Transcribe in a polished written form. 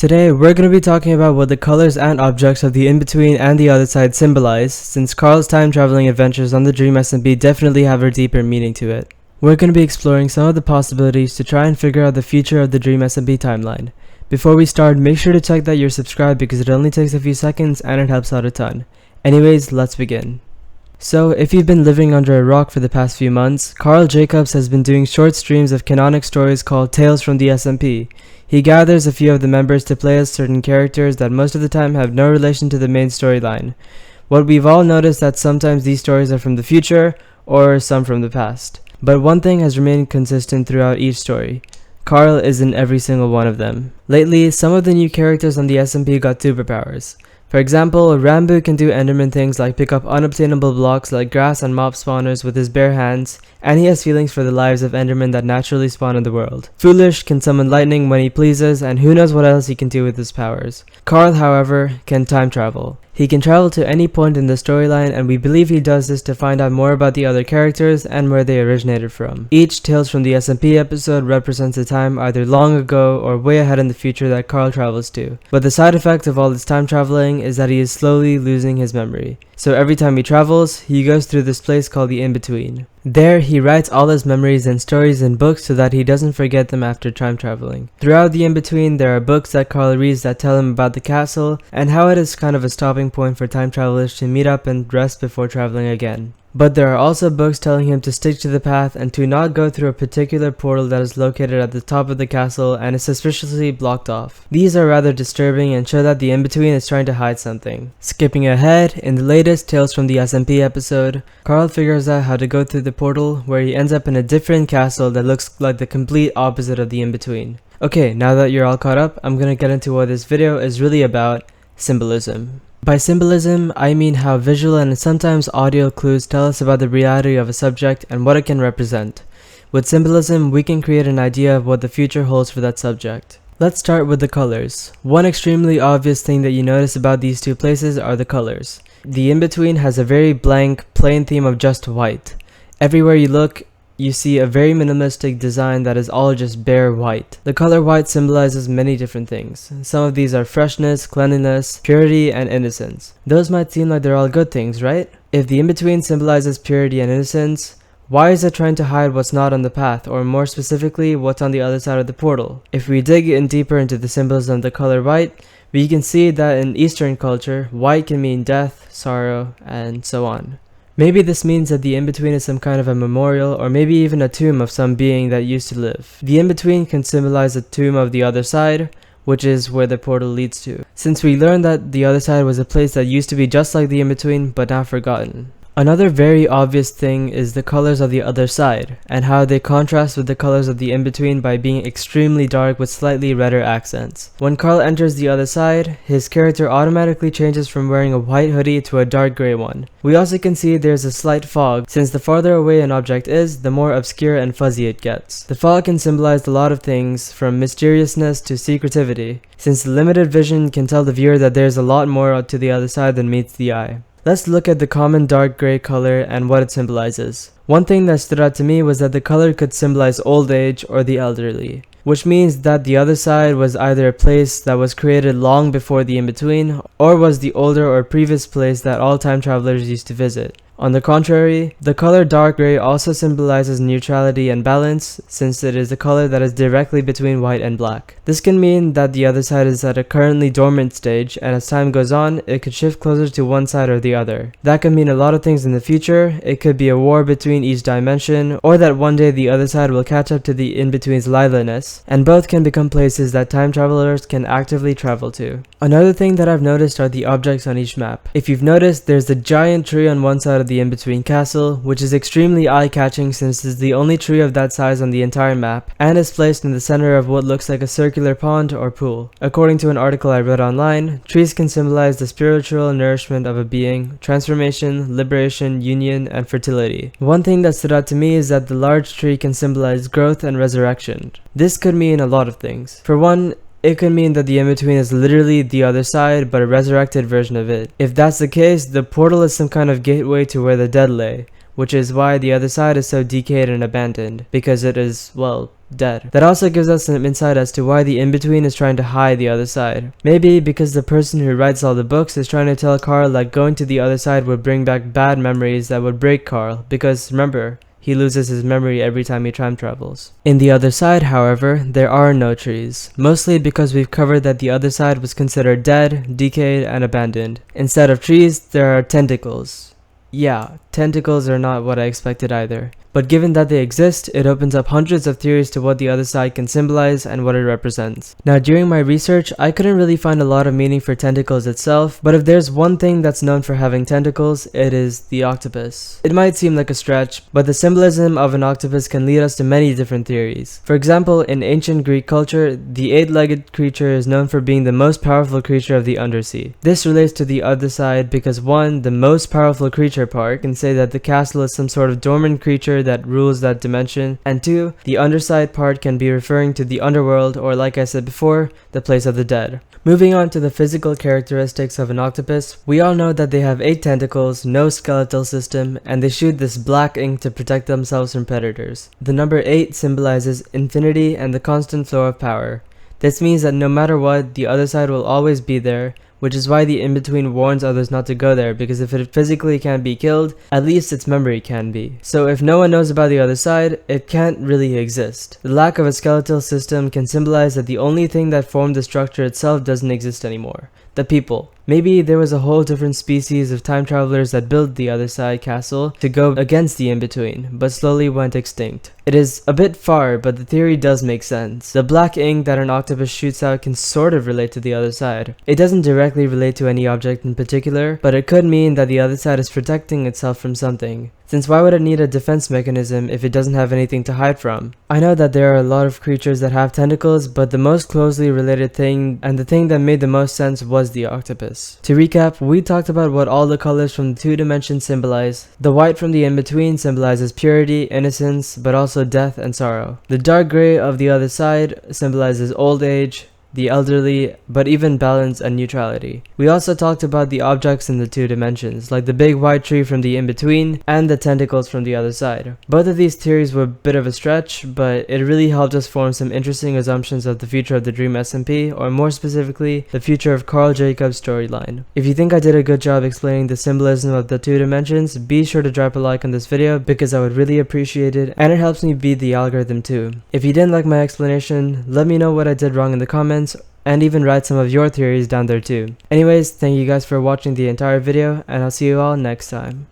Today, we're going to be talking about what the colors and objects of the in-between and the other side symbolize, since Carl's time-traveling adventures on the Dream SMP definitely have a deeper meaning to it. We're going to be exploring some of the possibilities to try and figure out the future of the Dream SMP timeline. Before we start, make sure to check that you're subscribed because it only takes a few seconds and it helps out a ton. Anyways, let's begin. So, if you've been living under a rock for the past few months, Carl Jacobs has been doing short streams of canonic stories called Tales from the SMP. He gathers a few of the members to play as certain characters that most of the time have no relation to the main storyline. What we've all noticed that sometimes these stories are from the future, or some from the past. But one thing has remained consistent throughout each story. Carl is in every single one of them. Lately, some of the new characters on the SMP got superpowers. For example, Ranboo can do Enderman things like pick up unobtainable blocks like grass and mob spawners with his bare hands, and he has feelings for the lives of Endermen that naturally spawn in the world. Foolish can summon lightning when he pleases, and who knows what else he can do with his powers. Carl, however, can time travel. He can travel to any point in the storyline, and we believe he does this to find out more about the other characters and where they originated from. Each Tales from the SMP episode represents a time either long ago or way ahead in the future that Carl travels to. But the side effect of all this time traveling is that he is slowly losing his memory. So every time he travels, he goes through this place called the in-between. There, he writes all his memories and stories in books so that he doesn't forget them after time traveling. Throughout the in-between, there are books that Carl reads that tell him about the castle and how it is kind of a stopping point for time travelers to meet up and rest before traveling again. But there are also books telling him to stick to the path and to not go through a particular portal that is located at the top of the castle and is suspiciously blocked off. These are rather disturbing and show that the in-between is trying to hide something. Skipping ahead, in the latest Tales from the SMP episode, Carl figures out how to go through the portal where he ends up in a different castle that looks like the complete opposite of the in-between. Okay, now that you're all caught up, I'm gonna get into what this video is really about: symbolism. By symbolism, I mean how visual and sometimes audio clues tell us about the reality of a subject and what it can represent. With symbolism, we can create an idea of what the future holds for that subject. Let's start with the colors. One extremely obvious thing that you notice about these two places are the colors. The in-between has a very blank, plain theme of just white. Everywhere you look, you see a very minimalistic design that is all just bare white. The color white symbolizes many different things. Some of these are freshness, cleanliness, purity, and innocence. Those might seem like they're all good things, right? If the in-between symbolizes purity and innocence, why is it trying to hide what's not on the path, or more specifically, what's on the other side of the portal? If we dig in deeper into the symbolism of the color white, we can see that in Eastern culture, white can mean death, sorrow, and so on. Maybe this means that the in-between is some kind of a memorial, or maybe even a tomb of some being that used to live. The in-between can symbolize the tomb of the other side, which is where the portal leads to, since we learned that the other side was a place that used to be just like the in-between, but now forgotten. Another very obvious thing is the colors of the other side, and how they contrast with the colors of the in-between by being extremely dark with slightly redder accents. When Carl enters the other side, his character automatically changes from wearing a white hoodie to a dark gray one. We also can see there's a slight fog, since the farther away an object is, the more obscure and fuzzy it gets. The fog can symbolize a lot of things, from mysteriousness to secretivity, since the limited vision can tell the viewer that there's a lot more to the other side than meets the eye. Let's look at the common dark gray color and what it symbolizes. One thing that stood out to me was that the color could symbolize old age or the elderly, which means that the other side was either a place that was created long before the in-between, or was the older or previous place that all time travelers used to visit. On the contrary, the color dark gray also symbolizes neutrality and balance, since it is the color that is directly between white and black. This can mean that the other side is at a currently dormant stage, and as time goes on, it could shift closer to one side or the other. That could mean a lot of things in the future. It could be a war between each dimension, or that one day the other side will catch up to the in-between's liveliness, and both can become places that time travelers can actively travel to. Another thing that I've noticed are the objects on each map. If you've noticed, there's a giant tree on one side of the in-between castle, which is extremely eye-catching since it's the only tree of that size on the entire map, and is placed in the center of what looks like a circular pond or pool. According to an article I read online, trees can symbolize the spiritual nourishment of a being, transformation, liberation, union, and fertility. One thing that stood out to me is that the large tree can symbolize growth and resurrection. This could mean a lot of things. For one, it could mean that the in-between is literally the other side, but a resurrected version of it. If that's the case, the portal is some kind of gateway to where the dead lay, which is why the other side is so decayed and abandoned, because it is, well, dead. That also gives us some insight as to why the in-between is trying to hide the other side. Maybe because the person who writes all the books is trying to tell Carl that going to the other side would bring back bad memories that would break Carl, because remember, he loses his memory every time he time travels. In the other side, however, there are no trees, mostly because we've covered that the other side was considered dead, decayed, and abandoned. Instead of trees, there are tentacles. Yeah, tentacles are not what I expected either. But given that they exist, it opens up hundreds of theories to what the other side can symbolize and what it represents. Now, during my research, I couldn't really find a lot of meaning for tentacles itself, but if there's one thing that's known for having tentacles, it is the octopus. It might seem like a stretch, but the symbolism of an octopus can lead us to many different theories. For example, in ancient Greek culture, the 8-legged creature is known for being the most powerful creature of the undersea. This relates to the other side because 1, the most powerful creature part can say that the castle is some sort of dormant creature that rules that dimension, and 2, the underside part can be referring to the underworld, or like I said before, the place of the dead. Moving on to the physical characteristics of an octopus, we all know that they have 8 tentacles, no skeletal system, and they shoot this black ink to protect themselves from predators. The number 8 symbolizes infinity and the constant flow of power. This means that no matter what, the other side will always be there, which is why the in-between warns others not to go there, because if it physically can't be killed, at least its memory can be. So if no one knows about the other side, it can't really exist. The lack of a skeletal system can symbolize that the only thing that formed the structure itself doesn't exist anymore. The people. Maybe there was a whole different species of time travelers that built the other side castle to go against the in-between, but slowly went extinct. It is a bit far, but the theory does make sense. The black ink that an octopus shoots out can sort of relate to the other side. It doesn't directly relate to any object in particular, but it could mean that the other side is protecting itself from something. Since why would it need a defense mechanism if it doesn't have anything to hide from? I know that there are a lot of creatures that have tentacles, but the most closely related thing, and the thing that made the most sense, was the octopus. To recap, we talked about what all the colors from the 2 dimensions symbolize. The white from the in-between symbolizes purity, innocence, but also death and sorrow. The dark gray of the other side symbolizes old age, the elderly, but even balance and neutrality. We also talked about the objects in the 2 dimensions, like the big white tree from the in-between and the tentacles from the other side. Both of these theories were a bit of a stretch, but it really helped us form some interesting assumptions of the future of the Dream SMP, or more specifically, the future of Carl Jacobs' storyline. If you think I did a good job explaining the symbolism of the 2 dimensions, be sure to drop a like on this video because I would really appreciate it, and it helps me beat the algorithm too. If you didn't like my explanation, let me know what I did wrong in the comments, and even write some of your theories down there too. Anyways, thank you guys for watching the entire video, and I'll see you all next time.